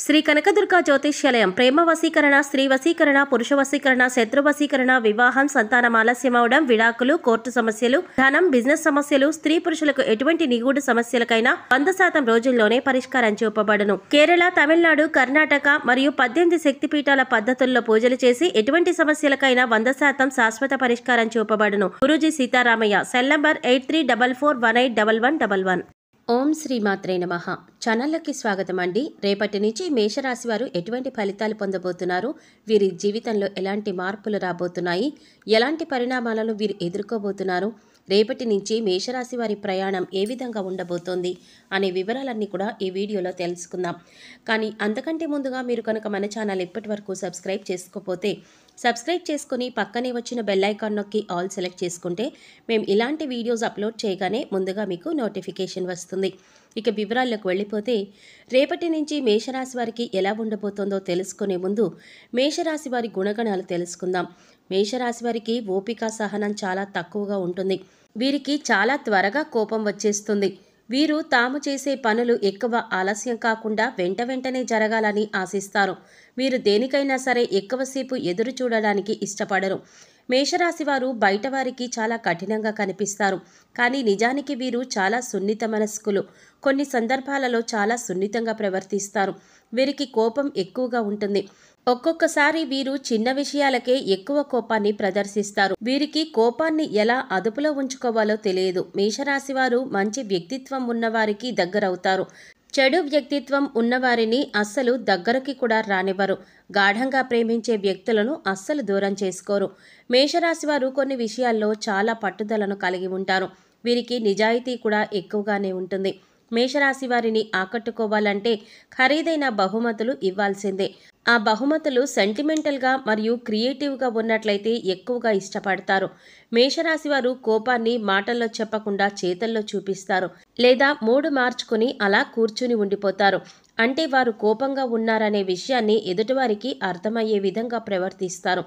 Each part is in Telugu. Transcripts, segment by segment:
శ్రీ కనకదుర్గ జ్యోతిష్యాలయం ప్రేమ వశీకరణ, స్త్రీ వశీకరణ, పురుష వశీకరణ, శత్రు వశీకరణ, వివాహం, సంతానం ఆలస్యమవడం, విడాకులు, కోర్టు సమస్యలు, ధనం, బిజినెస్ సమస్యలు, స్త్రీ పురుషులకు ఎటువంటి నిగూఢ సమస్యలకైనా 100% రోజుల్లోనే పరిష్కారం చూపబడును. కేరళ, తమిళనాడు, కర్ణాటక మరియు 18 శక్తిపీఠాల పద్ధతుల్లో పూజలు చేసి ఎటువంటి సమస్యలకైనా 100% శాశ్వత పరిష్కారం చూపబడును. గురూజీ సీతారామయ్య. Cell number 8344181111. ఓం శ్రీ మాత్రే నమః. ఛానల్లోకి స్వాగతం అండి. రేపటి నుంచి మేషరాశి వారు ఎటువంటి ఫలితాలు పొందబోతున్నారు, వీరి జీవితంలో ఎలాంటి మార్పులు రాబోతున్నాయి, ఎలాంటి పరిణామాలను వీరు ఎదుర్కోబోతున్నారు, రేపటి నుంచి మేషరాశి వారి ప్రయాణం ఏ విధంగా ఉండబోతోంది అనే వివరాలన్నీ కూడా ఈ వీడియోలో తెలుసుకుందాం. కానీ అంతకంటే ముందుగా మీరు కనుక మన ఛానల్ ఇప్పటి వరకు సబ్స్క్రైబ్ చేసుకోకపోతే సబ్స్క్రైబ్ చేసుకుని పక్కనే వచ్చిన బెల్ ఐకాన్ నొక్కి ఆల్ సెలెక్ట్ చేసుకుంటే మేము ఇలాంటి వీడియోస్ అప్లోడ్ చేయగానే ముందుగా మీకు నోటిఫికేషన్ వస్తుంది. ఇక వివరాల్లోకి వెళ్ళిపోతే రేపటి నుంచి మేషరాశి వారికి ఎలా ఉండబోతోందో తెలుసుకునే ముందు మేషరాశి వారి గుణగణాలు తెలుసుకుందాం. మేషరాశి వారికి ఓపిక, సహనం చాలా తక్కువగా ఉంటుంది. వీరికి చాలా త్వరగా కోపం వచ్చేస్తుంది. వీరు తాము చేసే పనులు ఎక్కువ ఆలస్యం కాకుండా వెంటనే జరగాలని ఆశిస్తారు. వీరు దేనికైనా సరే ఎక్కువసేపు ఎదురు చూడడానికి ఇష్టపడరు. మేషరాశి వారు బయట వారికి చాలా కఠినంగా కనిపిస్తారు, కానీ నిజానికి వీరు చాలా సున్నిత మనస్కులు. కొన్ని సందర్భాలలో చాలా సున్నితంగా ప్రవర్తిస్తారు. వీరికి కోపం ఎక్కువగా ఉంటుంది. ఒక్కొక్కసారి వీరు చిన్న విషయాలకే ఎక్కువ కోపాన్ని ప్రదర్శిస్తారు. వీరికి కోపాన్ని ఎలా అదుపులో ఉంచుకోవాలో తెలియదు. మేషరాశి వారు మంచి వ్యక్తిత్వం ఉన్నవారికి దగ్గరవుతారు. చెడు వ్యక్తిత్వం ఉన్నవారిని అస్సలు దగ్గరకి కూడా రానివ్వరు. గాఢంగా ప్రేమించే వ్యక్తులను అస్సలు దూరం చేసుకోరు. మేషరాశి వారు కొన్ని విషయాల్లో చాలా పట్టుదలను కలిగి ఉంటారు. వీరికి నిజాయితీ కూడా ఎక్కువగానే ఉంటుంది. మేషరాశి వారిని ఆకట్టుకోవాలంటే ఖరీదైన బహుమతులు ఇవ్వాల్సిందే. ఆ బహుమతులు సెంటిమెంటల్గా మరియు క్రియేటివ్గా ఉన్నట్లయితే ఎక్కువగా ఇష్టపడతారు. మేషరాశి వారు కోపాన్ని మాటల్లో చెప్పకుండా చేతల్లో చూపిస్తారు, లేదా మూడు మార్చుకుని అలా కూర్చుని ఉండిపోతారు. అంటే వారు కోపంగా ఉన్నారనే విషయాన్ని ఎదుటివారికి అర్థమయ్యే విధంగా ప్రవర్తిస్తారు.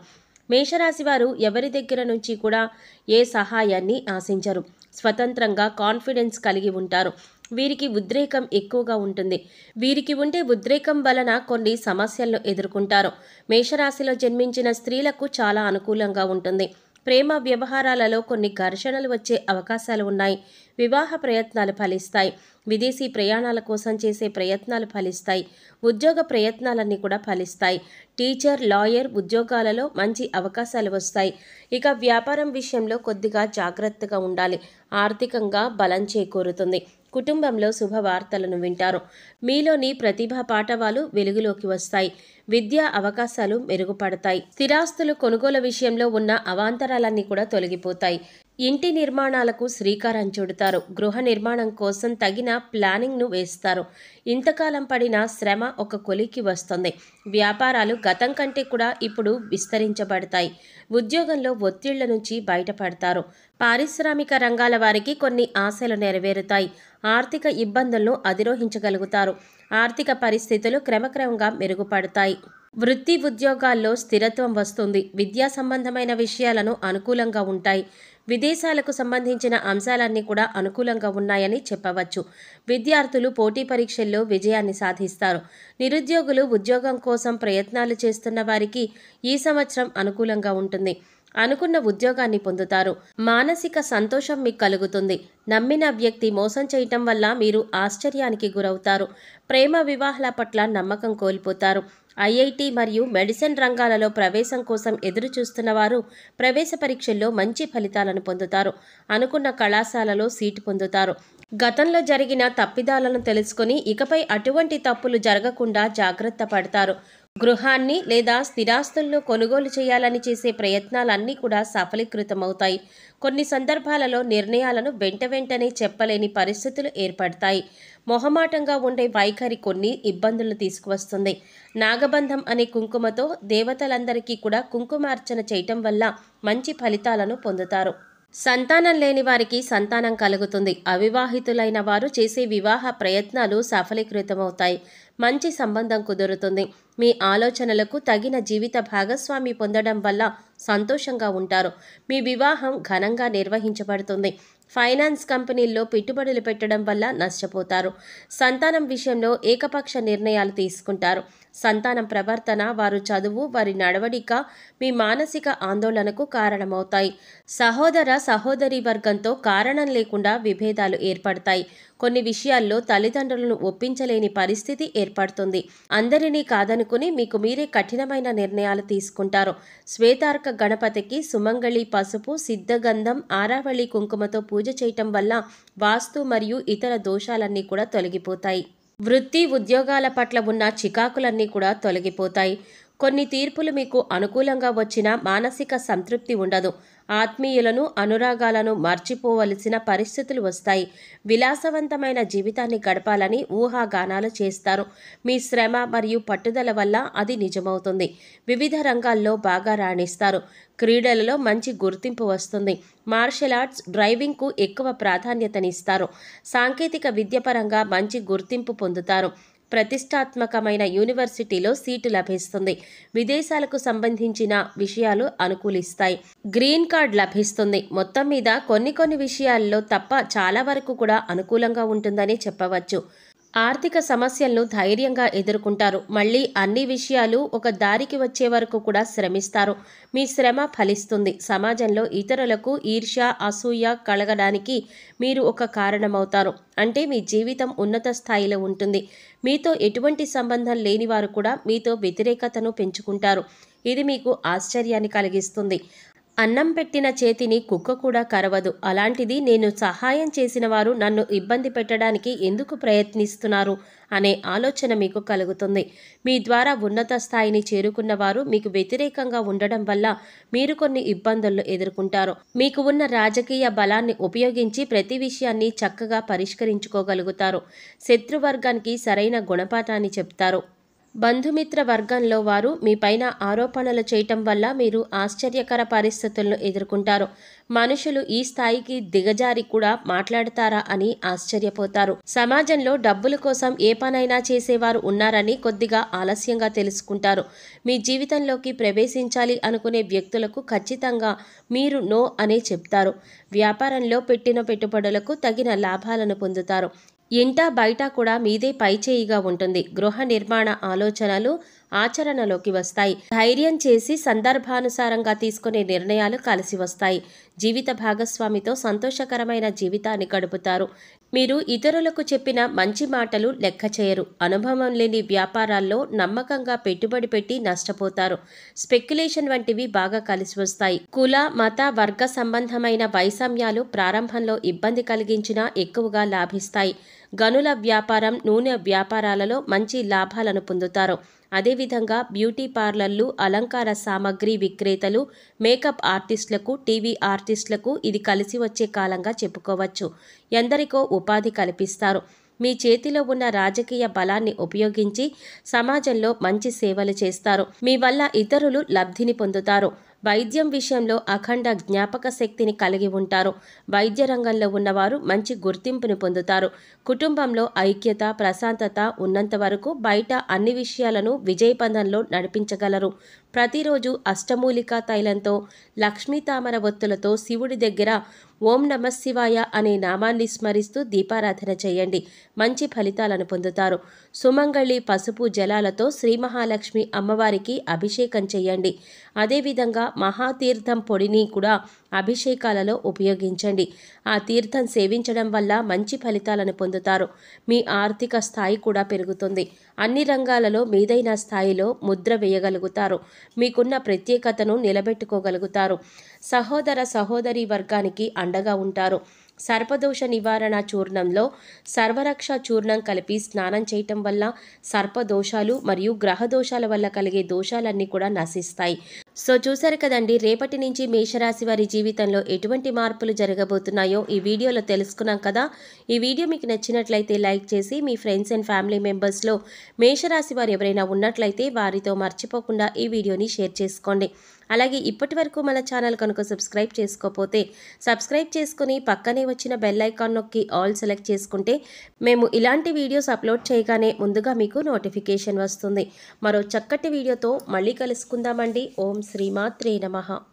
మేషరాశి వారు ఎవరి దగ్గర నుంచి కూడా ఏ సహాయాన్ని ఆశించరు. స్వతంత్రంగా కాన్ఫిడెన్స్ కలిగి ఉంటారు. వీరికి ఉద్రేకం ఎక్కువగా ఉంటుంది. వీరికి ఉండే ఉద్రేకం వలన కొన్ని సమస్యలను ఎదుర్కొంటారు. మేషరాశిలో జన్మించిన స్త్రీలకు చాలా అనుకూలంగా ఉంటుంది. ప్రేమ వ్యవహారాలలో కొన్ని ఘర్షణలు వచ్చే అవకాశాలు ఉన్నాయి. వివాహ ప్రయత్నాలు ఫలిస్తాయి. విదేశీ ప్రయాణాల కోసం చేసే ప్రయత్నాలు ఫలిస్తాయి. ఉద్యోగ ప్రయత్నాలన్నీ కూడా ఫలిస్తాయి. టీచర్, లాయర్ ఉద్యోగాలలో మంచి అవకాశాలు వస్తాయి. ఇక వ్యాపారం విషయంలో కొద్దిగా జాగ్రత్తగా ఉండాలి. ఆర్థికంగా బలం చేకూరుతుంది. కుటుంబంలో శుభవార్తలను వింటారు. మీలోని ప్రతిభా పాటవాలు వెలుగులోకి వస్తాయి. విద్యా అవకాశాలు మెరుగుపడతాయి. స్థిరాస్తులు కొనుగోలు విషయంలో ఉన్న అవాంతరాలన్నీ కూడా తొలగిపోతాయి. ఇంటి నిర్మాణాలకు శ్రీకారం చుడతారు. గృహ నిర్మాణం కోసం తగిన ప్లానింగ్ను వేస్తారు. ఇంతకాలం పడిన శ్రమ ఒక కొలికి వస్తుంది. వ్యాపారాలు గతం కంటే కూడా ఇప్పుడు విస్తరించబడతాయి. ఉద్యోగంలో ఒత్తిళ్ల నుంచి బయటపడతారు. పారిశ్రామిక రంగాల వారికి కొన్ని ఆశలు నెరవేరుతాయి. ఆర్థిక ఇబ్బందులను అధిరోహించగలుగుతారు. ఆర్థిక పరిస్థితులు క్రమక్రమంగా మెరుగుపడతాయి. వృత్తి ఉద్యోగాల్లో స్థిరత్వం వస్తుంది. విద్యా సంబంధమైన విషయాలను అనుకూలంగా ఉంటాయి. విదేశాలకు సంబంధించిన అంశాలన్నీ కూడా అనుకూలంగా ఉన్నాయని చెప్పవచ్చు. విద్యార్థులు పోటీ పరీక్షల్లో విజయాన్ని సాధిస్తారు. నిరుద్యోగులు ఉద్యోగం కోసం ప్రయత్నాలు చేస్తున్న వారికి ఈ సంవత్సరం అనుకూలంగా ఉంటుంది. అనుకున్న ఉద్యోగాన్ని పొందుతారు. మానసిక సంతోషం మీకు కలుగుతుంది. నమ్మిన వ్యక్తి మోసం చేయటం వల్ల మీరు ఆశ్చర్యానికి గురవుతారు. ప్రేమ వివాహాల పట్ల నమ్మకం కోల్పోతారు. ఐఐటి మరియు మెడిసిన్ రంగాలలో ప్రవేశం కోసం ఎదురు చూస్తున్న వారు ప్రవేశ పరీక్షల్లో మంచి ఫలితాలను పొందుతారు. అనుకున్న కళాశాలలో సీటు పొందుతారు. గతంలో జరిగిన తప్పిదాలను తెలుసుకొని ఇకపై అటువంటి తప్పులు జరగకుండా జాగ్రత్త పడతారు. గృహాన్ని లేదా స్థిరాస్తులను కొనుగోలు చేయాలని చేసే ప్రయత్నాలన్నీ కూడా సఫలీకృతమవుతాయి. కొన్ని సందర్భాలలో నిర్ణయాలను వెంటనే చెప్పలేని పరిస్థితులు ఏర్పడతాయి. మొహమాటంగా ఉండే వైఖరి కొన్ని ఇబ్బందులను తీసుకువస్తుంది. నాగబంధం అనే కుంకుమతో దేవతలందరికీ కూడా కుంకుమార్చన చేయటం వల్ల మంచి ఫలితాలను పొందుతారు. సంతానం లేని వారికి సంతానం కలుగుతుంది. అవివాహితులైన వారు చేసే వివాహ ప్రయత్నాలు సఫలీకృతమవుతాయి. మంచి సంబంధం కుదురుతుంది. మీ ఆలోచనలకు తగిన జీవిత భాగస్వామి పొందడం వల్ల సంతోషంగా ఉంటారు. మీ వివాహం ఘనంగా నిర్వహించబడుతుంది. ఫైనాన్స్ కంపెనీల్లో పెట్టుబడులు పెట్టడం వల్ల నష్టపోతారు. సంతానం విషయంలో ఏకపక్ష నిర్ణయాలు తీసుకుంటారు. సంతానం ప్రవర్తన, వారు చదువు, వారి నడవడిక మీ మానసిక ఆందోళనకు కారణమవుతాయి. సహోదరి వర్గంతో కారణం లేకుండా విభేదాలు ఏర్పడతాయి. కొన్ని విషయాల్లో తల్లిదండ్రులను ఒప్పించలేని పరిస్థితి ఏర్పడుతుంది. అందరినీ కాదనుకుని మీకు మీరే కఠినమైన నిర్ణయాలు తీసుకుంటారు. శ్వేతార్క గణపతికి సుమంగళి పసుపు, సిద్ధగంధం, ఆరావళి కుంకుమతో పూజ చేయటం వల్ల వాస్తు మరియు ఇతర దోషాలన్నీ కూడా తొలగిపోతాయి. వృత్తి ఉద్యోగాల పట్ల ఉన్న చికాకులన్నీ కూడా తొలగిపోతాయి. కొన్ని తీర్పులు మీకు అనుకూలంగా వచ్చినా మానసిక సంతృప్తి ఉండదు. ఆత్మీయులను, అనురాగాలను మర్చిపోవలసిన పరిస్థితులు వస్తాయి. విలాసవంతమైన జీవితాన్ని గడపాలని ఊహాగానాలు చేస్తారు. మీ శ్రమ మరియు పట్టుదల వల్ల అది నిజమవుతుంది. వివిధ రంగాల్లో బాగా రాణిస్తారు. క్రీడలలో మంచి గుర్తింపు వస్తుంది. మార్షల్ ఆర్ట్స్, డ్రైవింగ్కు ఎక్కువ ప్రాధాన్యతనిస్తారు. సాంకేతిక విద్యపరంగా మంచి గుర్తింపు పొందుతారు. ప్రతిష్టాత్మకమైన యూనివర్సిటీలో సీటు లభిస్తుంది. విదేశాలకు సంబంధించిన విషయాలు అనుకూలిస్తాయి. గ్రీన్ కార్డ్ లభిస్తుంది. మొత్తం మీద కొన్ని విషయాల్లో తప్ప చాలా వరకు కూడా అనుకూలంగా ఉంటుందని చెప్పవచ్చు. ఆర్థిక సమస్యలను ధైర్యంగా ఎదుర్కొంటారు. మళ్ళీ అన్ని విషయాలు ఒక దారికి వచ్చే వరకు కూడా శ్రమిస్తారు. మీ శ్రమ ఫలిస్తుంది. సమాజంలో ఇతరులకు ఈర్ష్య, అసూయ కలగడానికి మీరు ఒక కారణమవుతారు. అంటే మీ జీవితం ఉన్నత స్థాయిలో ఉంటుంది. మీతో ఎటువంటి సంబంధం లేని వారు కూడా మీతో వ్యతిరేకతను పెంచుకుంటారు. ఇది మీకు ఆశ్చర్యాన్ని కలిగిస్తుంది. అన్నం పెట్టిన చేతిని కుక్క కూడా కరవదు. అలాంటిది నేను సహాయం చేసిన వారు నన్ను ఇబ్బంది పెట్టడానికి ఎందుకు ప్రయత్నిస్తున్నారు అనే ఆలోచన మీకు కలుగుతుంది. మీ ద్వారా ఉన్నత స్థాయిని చేరుకున్న వారు మీకు వ్యతిరేకంగా ఉండడం వల్ల మీరు కొన్ని ఇబ్బందులను ఎదుర్కొంటారు. మీకు ఉన్న రాజకీయ బలాన్ని ఉపయోగించి ప్రతి విషయాన్ని చక్కగా పరిష్కరించుకోగలుగుతారు. శత్రువర్గానికి సరైన గుణపాఠాన్ని చెప్తారు. బంధుమిత్ర వర్గంలో వారు మీపైన ఆరోపణలు చేయటం వల్ల మీరు ఆశ్చర్యకర పరిస్థితులను ఎదుర్కొంటారు. మనుషులు ఈ స్థాయికి దిగజారి కూడా మాట్లాడతారా అని ఆశ్చర్యపోతారు. సమాజంలో డబ్బుల కోసం ఏ పనైనా చేసేవారు ఉన్నారని కొద్దిగా ఆలస్యంగా తెలుసుకుంటారు. మీ జీవితంలోకి ప్రవేశించాలి అనుకునే వ్యక్తులకు ఖచ్చితంగా మీరు నో అనే చెప్తారు. వ్యాపారంలో పెట్టిన పెట్టుబడులకు తగిన లాభాలను పొందుతారు. ఇంట బయట కూడా మీదే పైచేయిగా ఉంటుంది. గృహ నిర్మాణ ఆలోచనలు ఆచరణలోకి వస్తాయి. ధైర్యం చేసి సందర్భానుసారంగా తీసుకునే నిర్ణయాలు కలిసి వస్తాయి. జీవిత భాగస్వామితో సంతోషకరమైన జీవితాన్ని గడుపుతారు. మీరు ఇతరులకు చెప్పిన మంచి మాటలు లెక్క చేయరు. అనుభవం లేని వ్యాపారాల్లో నమ్మకంగా పెట్టుబడి పెట్టి నష్టపోతారు. స్పెక్యులేషన్ వంటివి బాగా కలిసి వస్తాయి. కుల, మత, వర్గ సంబంధమైన వైషమ్యాలు ప్రారంభంలో ఇబ్బంది కలిగించినా ఎక్కువగా లాభిస్తాయి. గనుల వ్యాపారం, నూనె వ్యాపారాలలో మంచి లాభాలను పొందుతారు. అదేవిధంగా బ్యూటీ పార్లర్లు, అలంకార సామగ్రి విక్రేతలు, మేకప్ ఆర్టిస్టులకు, టీవీ ఆర్టిస్టులకు ఇది కలిసి వచ్చే కాలంగా చెప్పుకోవచ్చు. ఎందరికో ఉపాధి కల్పిస్తారు. మీ చేతిలో ఉన్న రాజకీయ బలాన్ని ఉపయోగించి సమాజంలో మంచి సేవలు చేస్తారు. మీ వల్ల ఇతరులు లబ్ధిని పొందుతారు. వైద్యం విషయంలో అఖండ జ్ఞాపక శక్తిని కలిగి ఉంటారు. వైద్య రంగంలో ఉన్నవారు మంచి గుర్తింపును పొందుతారు. కుటుంబంలో ఐక్యత, ప్రశాంతత ఉన్నంత వరకు బయట అన్ని విషయాలను విజయపథంలో నడిపించగలరు. ప్రతిరోజు అష్టమూలికా తైలంతో, లక్ష్మీ తామర ఒత్తులతో శివుడి దగ్గర ఓం నమః శివాయ అనే నామాన్ని స్మరిస్తూ దీపారాధన చేయండి. మంచి ఫలితాలను పొందుతారు. సుమంగళి పసుపు జలాలతో శ్రీ మహాలక్ష్మి అమ్మవారికి అభిషేకం చేయండి. అదేవిధంగా మహాతీర్థం పొడిని కూడా అభిషేకాలలో ఉపయోగించండి. ఆ తీర్థం సేవించడం వల్ల మంచి ఫలితాలను పొందుతారు. మీ ఆర్థిక స్థాయి కూడా పెరుగుతుంది. అన్ని రంగాలలో మీదైన స్థాయిలో ముద్ర వేయగలుగుతారు. మీకున్న ప్రత్యేకతను నిలబెట్టుకోగలుగుతారు. సహోదరి వర్గానికి అండగా ఉంటారు. సర్పదోష నివారణ చూర్ణంలో సర్వరక్ష చూర్ణం కలిపి స్నానం చేయటం వల్ల సర్పదోషాలు మరియు గ్రహదోషాల వల్ల కలిగే దోషాలన్నీ కూడా నశిస్తాయి. సో చూసారు కదండి, రేపటి నుంచి మేషరాశి వారి జీవితంలో ఎటువంటి మార్పులు జరగబోతున్నాయో ఈ వీడియోలో తెలుసుకున్నాం కదా. ఈ వీడియో మీకు నచ్చినట్లయితే లైక్ చేసి మీ ఫ్రెండ్స్ అండ్ ఫ్యామిలీ మెంబర్స్లో మేషరాశి వారు ఎవరైనా ఉన్నట్లయితే వారితో మర్చిపోకుండా ఈ వీడియోని షేర్ చేసుకోండి. అలాగే ఇప్పటి వరకు మన ఛానల్ కనుక సబ్స్క్రైబ్ చేసుకోకపోతే సబ్స్క్రైబ్ చేసుకుని పక్కనే వచ్చిన బెల్ ఐకాన్ నొక్కి ఆల్ సెలెక్ట్ చేసుకుంటే మేము ఇలాంటి వీడియోస్ అప్లోడ్ చేయగానే ముందుగా మీకు నోటిఫికేషన్ వస్తుంది. మరో చక్కటి వీడియోతో మళ్ళీ కలుసుకుందామండి. ఓం శ్రీమాత్రే నమః.